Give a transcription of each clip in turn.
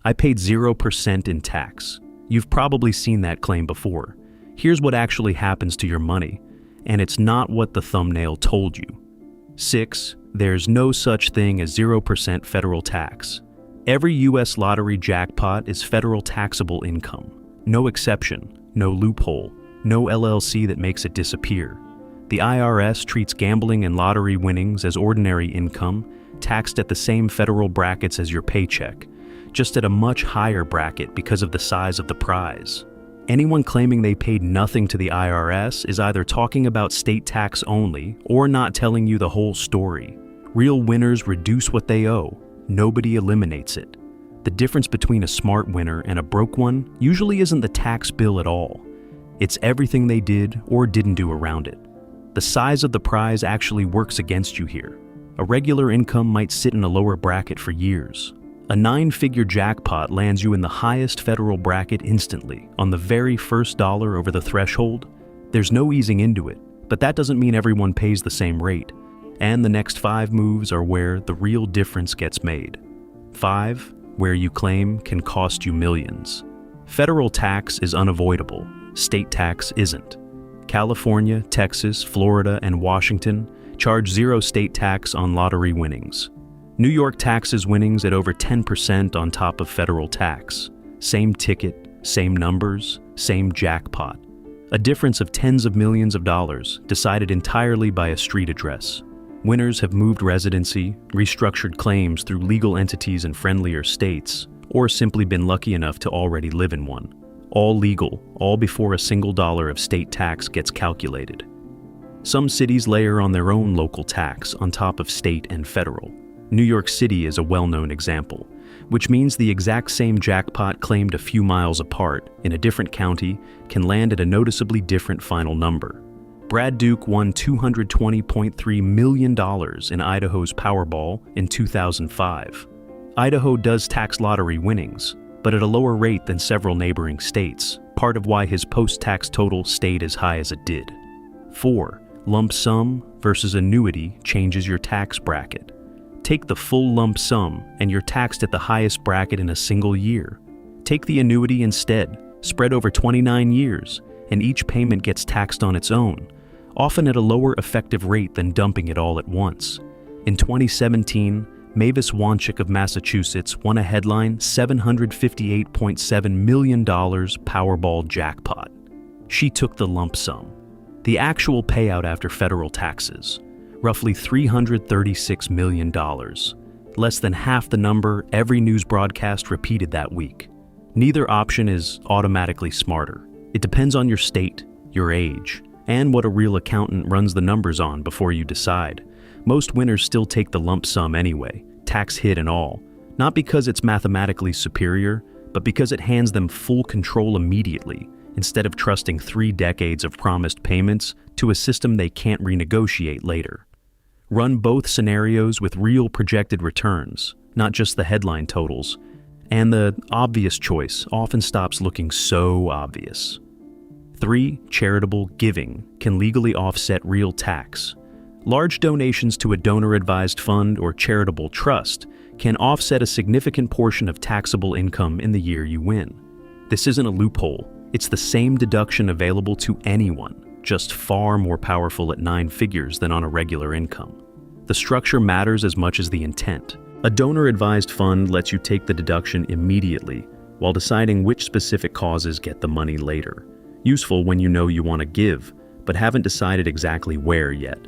I paid 0% in tax. You've probably seen that claim before. Here's what actually happens to your money, and it's not what the thumbnail told you. 6. There's no such thing as 0% federal tax. Every U.S. lottery jackpot is federal taxable income. No exception, no loophole, no LLC that makes it disappear. The IRS treats gambling and lottery winnings as ordinary income, taxed at the same federal brackets as your paycheck, just at a much higher bracket because of the size of the prize. Anyone claiming they paid nothing to the IRS is either talking about state tax only or not telling you the whole story. Real winners reduce what they owe. Nobody eliminates it. The difference between a smart winner and a broke one usually isn't the tax bill at all. It's everything they did or didn't do around it. The size of the prize actually works against you here. A regular income might sit in a lower bracket for years. A 9-figure jackpot lands you in the highest federal bracket instantly, on the very first dollar over the threshold. There's no easing into it, but that doesn't mean everyone pays the same rate. And the next 5 moves are where the real difference gets made. 5. Where you claim can cost you millions. Federal tax is unavoidable. State tax isn't. California, Texas, Florida, and Washington charge 0 state tax on lottery winnings. New York taxes winnings at over 10% on top of federal tax. Same ticket, same numbers, same jackpot. A difference of tens of millions of dollars, decided entirely by a street address. Winners have moved residency, restructured claims through legal entities in friendlier states, or simply been lucky enough to already live in one. All legal, all before a single dollar of state tax gets calculated. Some cities layer on their own local tax on top of state and federal. New York City is a well-known example, which means the exact same jackpot claimed a few miles apart in a different county can land at a noticeably different final number. Brad Duke won $220.3 million in Idaho's Powerball in 2005. Idaho does tax lottery winnings, but at a lower rate than several neighboring states, part of why his post-tax total stayed as high as it did. 4. Lump sum versus annuity changes your tax bracket. Take the full lump sum and you're taxed at the highest bracket in a single year. Take the annuity instead, spread over 29 years, and each payment gets taxed on its own, often at a lower effective rate than dumping it all at once. In 2017, Mavis Wanchik of Massachusetts won a headline $758.7 million Powerball jackpot. She took the lump sum. The actual payout after federal taxes, roughly $336 million, less than half the number every news broadcast repeated that week. Neither option is automatically smarter. It depends on your state, your age, and what a real accountant runs the numbers on before you decide. Most winners still take the lump sum anyway, tax hit and all, not because it's mathematically superior, but because it hands them full control immediately, instead of trusting 3 decades of promised payments to a system they can't renegotiate later. Run both scenarios with real projected returns, not just the headline totals, and the obvious choice often stops looking so obvious. 3. Charitable giving can legally offset real tax. Large donations to a donor-advised fund or charitable trust can offset a significant portion of taxable income in the year you win. This isn't a loophole. It's the same deduction available to anyone, just far more powerful at 9 figures than on a regular income. The structure matters as much as the intent. A donor-advised fund lets you take the deduction immediately, while deciding which specific causes get the money later. Useful when you know you want to give, but haven't decided exactly where yet.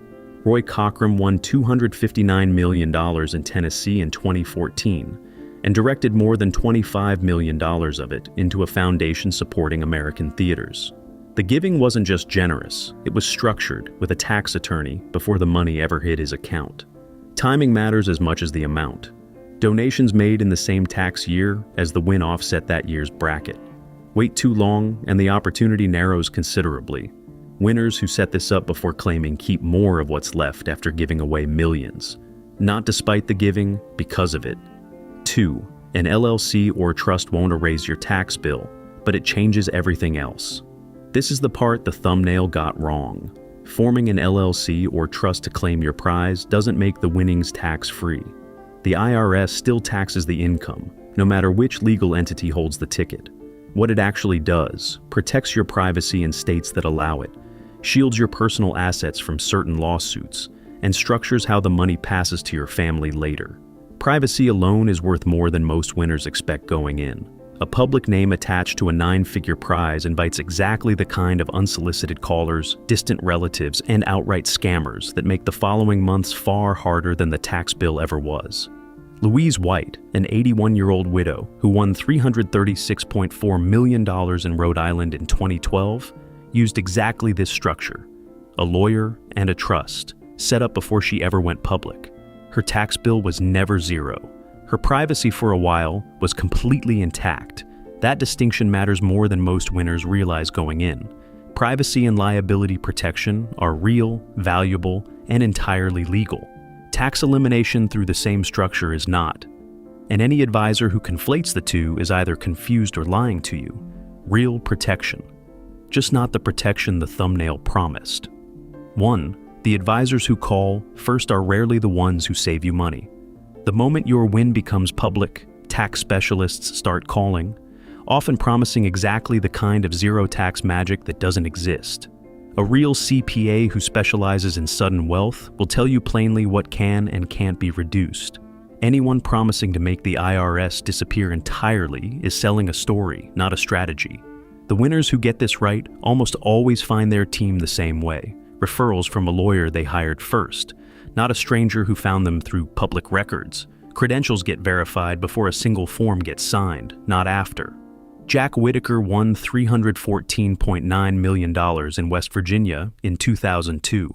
Roy Cockrum won $259 million in Tennessee in 2014 and directed more than $25 million of it into a foundation supporting American theaters. The giving wasn't just generous, it was structured with a tax attorney before the money ever hit his account. Timing matters as much as the amount. Donations made in the same tax year as the win offset that year's bracket. Wait too long and the opportunity narrows considerably. Winners who set this up before claiming keep more of what's left after giving away millions. Not despite the giving, because of it. 2. An LLC or trust won't erase your tax bill, but it changes everything else. This is the part the thumbnail got wrong. Forming an LLC or trust to claim your prize doesn't make the winnings tax-free. The IRS still taxes the income, no matter which legal entity holds the ticket. What it actually does: protects your privacy in states that allow it, shields your personal assets from certain lawsuits, and structures how the money passes to your family later. Privacy alone is worth more than most winners expect going in. A public name attached to a 9-figure prize invites exactly the kind of unsolicited callers, distant relatives, and outright scammers that make the following months far harder than the tax bill ever was. Louise White, an 81-year-old widow who won $336.4 million in Rhode Island in 2012, used exactly this structure: a lawyer and a trust, set up before she ever went public. Her tax bill was never zero. Her privacy for a while was completely intact. That distinction matters more than most winners realize going in. Privacy and liability protection are real, valuable, and entirely legal. Tax elimination through the same structure is not. And any advisor who conflates the two is either confused or lying to you. Real protection. Just not the protection the thumbnail promised. 1. The advisors who call first are rarely the ones who save you money. The moment your win becomes public, tax specialists start calling, often promising exactly the kind of zero-tax magic that doesn't exist. A real CPA who specializes in sudden wealth will tell you plainly what can and can't be reduced. Anyone promising to make the IRS disappear entirely is selling a story, not a strategy. The winners who get this right almost always find their team the same way: referrals from a lawyer they hired first, not a stranger who found them through public records. Credentials get verified before a single form gets signed, not after. Jack Whitaker won $314.9 million in West Virginia in 2002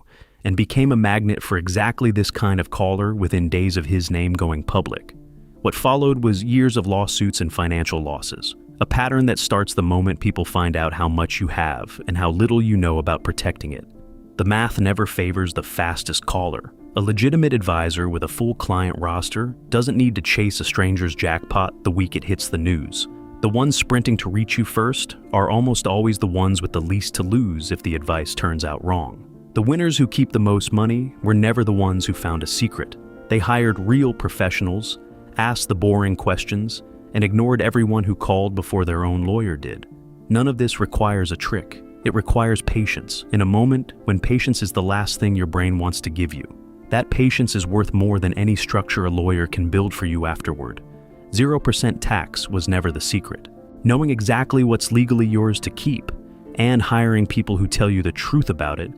and became a magnet for exactly this kind of caller within days of his name going public. What followed was years of lawsuits and financial losses, a pattern that starts the moment people find out how much you have and how little you know about protecting it. The math never favors the fastest caller. A legitimate advisor with a full client roster doesn't need to chase a stranger's jackpot the week it hits the news. The ones sprinting to reach you first are almost always the ones with the least to lose if the advice turns out wrong. The winners who keep the most money were never the ones who found a secret. They hired real professionals, asked the boring questions, and ignored everyone who called before their own lawyer did. None of this requires a trick. It requires patience, in a moment when patience is the last thing your brain wants to give you. That patience is worth more than any structure a lawyer can build for you afterward. 0% tax was never the secret. Knowing exactly what's legally yours to keep, and hiring people who tell you the truth about it,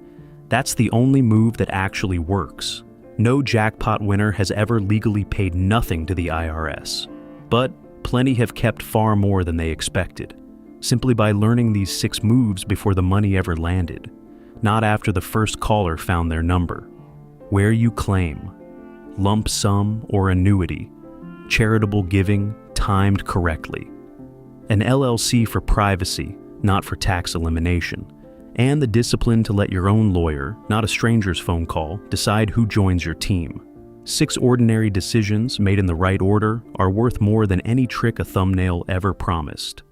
that's the only move that actually works. No jackpot winner has ever legally paid nothing to the IRS. But plenty have kept far more than they expected, simply by learning these 6 moves before the money ever landed, not after the first caller found their number. Where you claim, lump sum or annuity, charitable giving timed correctly, an LLC for privacy, not for tax elimination, and the discipline to let your own lawyer, not a stranger's phone call, decide who joins your team. 6 ordinary decisions made in the right order are worth more than any trick a thumbnail ever promised.